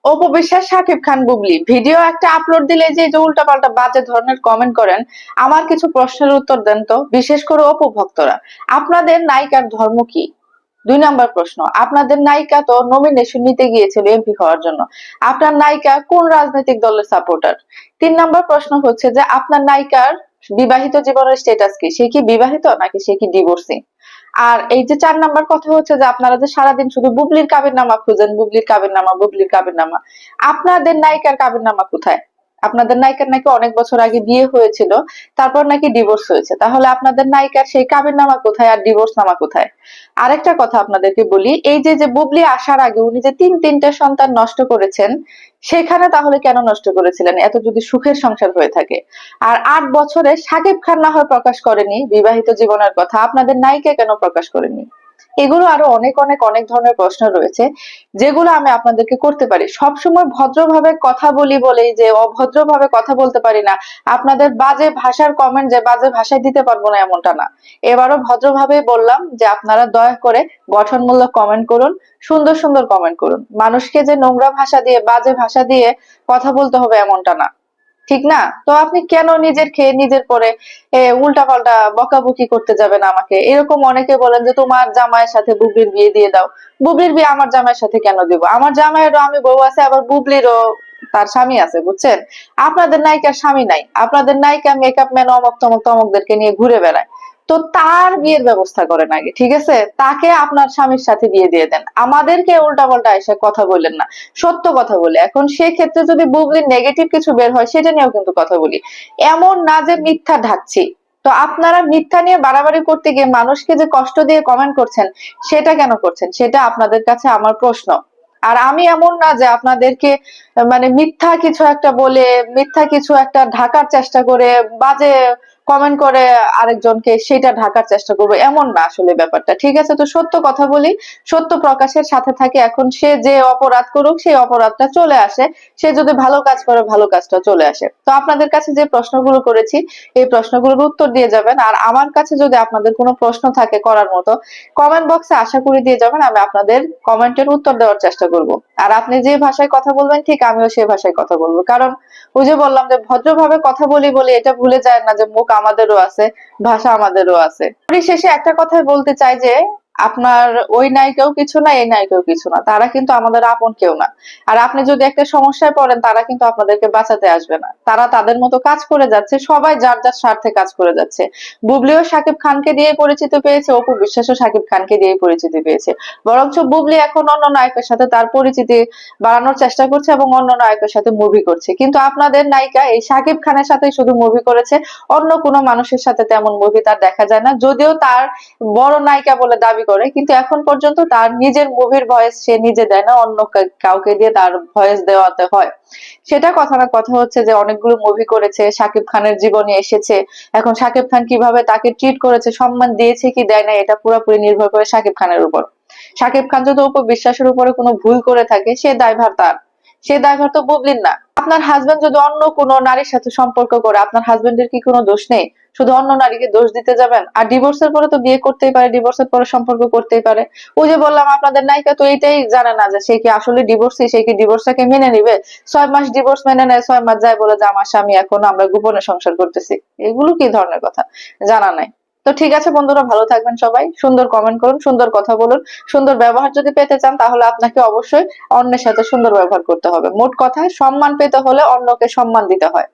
Apu Biswas, Shakib Khan, Bubly video একটা upload দিলে যে উল্টাপাল্টা বাজে ধরনের কমেন্ট করেন, আমার কিছু প্রশ্নের উত্তর দেন তো, বিশেষ করে অপু ভক্তরা। আপনাদের নায়িকার ধর্ম কি? 2 নম্বর প্রশ্ন, আপনাদের নায়িকা তো নমিনেশন নিতে গিয়েছিল এমপি হওয়ার জন্য। আপনার নায়িকা কোন রাজনৈতিক দলের সাপোর্টার? 3 নম্বর প্রশ্ন হচ্ছে যে আপনার নায়িকার বিবাহিত জীবনের স্ট্যাটাস কি? সে কি বিবাহিত নাকি সে কি ডিভোর্সি? আর এই যে 4 নম্বর কথা হচ্ছে যে আপনারা যে সারাদিন শুধু বুবলির কাবিননামা খুঁজেন, বুবলির কাবিননামা, বুবলির কাবিননামা। আপনাদের নায়িকার কাবিননামা কোথায়? আপনাদের নায়িকার নাকি অনেক বছর আগে বিয়ে হয়েছিল, তারপর নাকি ডিভোর্স হয়েছে। তাহলে আপনাদের নায়িকার সেই কাবিননামা কোথায় আর ডিভোর্স নামা কোথায়? আরেকটা কথা আপনাদেরকে বলি, এই যে বুবলি আসার আগে উনি যে তিনটে সন্তান নষ্ট করেছেন, সেখানে তাহলে কেন নষ্ট করেছিলেন এত যদি সুখের সংসার হয়ে থাকে? আর 8 বছরে শাকিব খান না হয় প্রকাশ করেনি বিবাহিত জীবনের কথা, আপনাদের নায়িকা কেন প্রকাশ করেনি? এগুলো আরো অনেক অনেক অনেক ধরনের প্রশ্ন রয়েছে, যেগুলো আমি আপনাদেরকে করতে পারি। সবসময় ভদ্রভাবে কথা বলি বলেই যে অভদ্রভাবে কথা বলতে পারি না, আপনাদের বাজে ভাষার কমেন্ট যে বাজে ভাষায় দিতে পারবো না এমনটা না। এবারও ভদ্রভাবেই বললাম যে আপনারা দয়া করে গঠনমূলক কমেন্ট করুন, সুন্দর সুন্দর কমেন্ট করুন। মানুষকে যে নোংরা ভাষা দিয়ে বাজে ভাষা দিয়ে কথা বলতে হবে এমনটা না, ঠিক না? তো আপনি কেন নিজের খেয়ে নিজের পরে উল্টাপাল্টা বকাবকি করতে যাবেন আমাকে? এরকম অনেকে বলেন যে তোমার জামাইয়ের সাথে বুবলির বিয়ে দিয়ে দাও। বুবলির বিয়ে আমার জামাইয়ের সাথে কেন দিব? আমার জামাইয়েরও আমি বউ আছে, আবার বুবলিরও তার স্বামী আছে, বুঝছেন? আপনাদের নায়িকার স্বামী নাই, আপনাদের নায়িকা মেকআপ ম্যান অমক তমক তমকদেরকে নিয়ে ঘুরে বেড়ায়। তো তার বিয়ের ব্যবস্থা করেন আগে, ঠিক আছে? তাকে আপনার স্বামীর সাথে বিয়ে দিয়ে দেন, আমাদেরকে উল্টাপাল্টা এসে কথা বললেন না। সত্য কথা বলে, এখন সেক্ষেত্রে যদি বুবলির নেগেটিভ কিছু বের হয় সেটা নিয়েও কিন্তু কথা বলি। এমন না যে মিথ্যা ঢাকছি। তো আপনারা মিথ্যা নিয়ে বাড়াবাড়ি করতে গিয়ে মানুষকে যে কষ্ট দিয়ে কমেন্ট করছেন, সেটা কেন করছেন? সেটা আপনাদের কাছে আমার প্রশ্ন। আর আমি এমন না যে আপনাদেরকে মানে মিথ্যা কিছু একটা বলে, মিথ্যা কিছু একটা ঢাকার চেষ্টা করে, বাজে কমেন্ট করে আরেকজনকে সেটা ঢাকার চেষ্টা করবো, এমন না আসলে ব্যাপারটা, ঠিক আছে? তো সত্য কথা বলি, সত্য প্রকাশের সাথে থাকে। এখন সে যে অপরাধ করুক সেই অপরাধটা চলে আসে, সে যদি ভালো কাজ করে ভালো কাজটা চলে আসে। তো আপনাদের কাছে যে প্রশ্নগুলো করেছি, এই প্রশ্নগুলোর উত্তর দিয়ে যাবেন। আর আমার কাছে যদি আপনাদের কোনো প্রশ্ন থাকে করার মতো, কমেন্ট বক্সে আশা করি দিয়ে যাবেন, আমি আপনাদের কমেন্টের উত্তর দেওয়ার চেষ্টা করব। আর আপনি যে ভাষায় কথা বলবেন ঠিক আমিও সেই ভাষায় কথা বলবো, কারণ ওই যে বললাম যে ভদ্রভাবে কথা বলি বলে এটা ভুলে যায় না যে মুখ আমাদেরও আছে, ভাষা আমাদেরও আছে। পরিশেষে একটা কথাই বলতে চাই যে আপনার ওই নায়িকাও কিছু না, এই নায়িকাও কিছু না, তারা কিন্তু আমাদের আপন কেউ না। আর আপনি যদি একটা সমস্যায় পড়েন, তারা কিন্তু আপনাদেরকে বাঁচাতে আসবে না, তারা তাদের মতো কাজ করে যাচ্ছে, সবাই যার যার স্বার্থে কাজ করে যাচ্ছে। বুবলিও শাকিব খানকে দিয়ে পরিচিতি পেয়েছে, অপু বিশ্বাসও শাকিব খানকে দিয়ে পরিচিতি পেয়েছে। বরঞ্চ বুবলি এখন অন্য নায়কের সাথে তার পরিচিতি বাড়ানোর চেষ্টা করছে এবং অন্য নায়কের সাথে মুভি করছে, কিন্তু আপনাদের নায়িকা এই শাকিব খানের সাথে শুধু মুভি করেছে, অন্য কোনো মানুষের সাথে তেমন মুভি তার দেখা যায় না। যদিও তার বড় নায়িকা বলে দাবি করে, কিন্তু এখন পর্যন্ত তার নিজের মুভির ভয়েস সে নিজে দেয় না, অন্য কাউকে দিয়ে তার ভয়েস দেওয়াতে হয়। সেটা কথা না, কথা হচ্ছে যে অনেকগুলো মুভি করেছে, শাকিব খানের জীবনে এসেছে। এখন শাকিব খান কিভাবে তাকে ট্রিট করেছে, সম্মান দিয়েছে কি দেয় না, এটা পুরোপুরি নির্ভর করে শাকিব খানের উপর। শাকিব খান যদি অপু বিশ্বাসের উপরে কোনো ভুল করে থাকে, সে দায়ভার তার, সে দায়ভার তো বুবলির না। আপনার হাজবেন্ড যদি অন্য কোনো নারীর সাথে সম্পর্ক করে, আপনার হাজবেন্ডের কি কোনো দোষ নেই? শুধু অন্য নারীকে দোষ দিতে যাবেন? আর ডিভোর্সের পরে তো বিয়ে করতেই পারে, ডিভোর্সের পরে সম্পর্ক করতেই পারে। ওই যে বললাম আপনাদের নায়িকা তো এইটাই জানে না যে সে কি আসলে ডিভোর্সি, সে কি ডিভোর্সটাকে মেনে নিবে। 6 মাস ডিভোর্স মেনে নেয়, 6 মাস যায় বলে যে আমার স্বামী এখন আমরা গোপনে সংসার করতেছি। এগুলো কি ধরনের কথা? জানা নাই। তো ঠিক আছে বন্ধুরা, ভালো থাকবেন সবাই, সুন্দর কমেন্ট করুন, সুন্দর কথা বলুন। সুন্দর ব্যবহার যদি পেতে চান তাহলে আপনাকে অবশ্যই অন্যের সাথে সুন্দর ব্যবহার করতে হবে। মোট কথা, সম্মান পেতে হলে অন্যকে সম্মান দিতে হয়।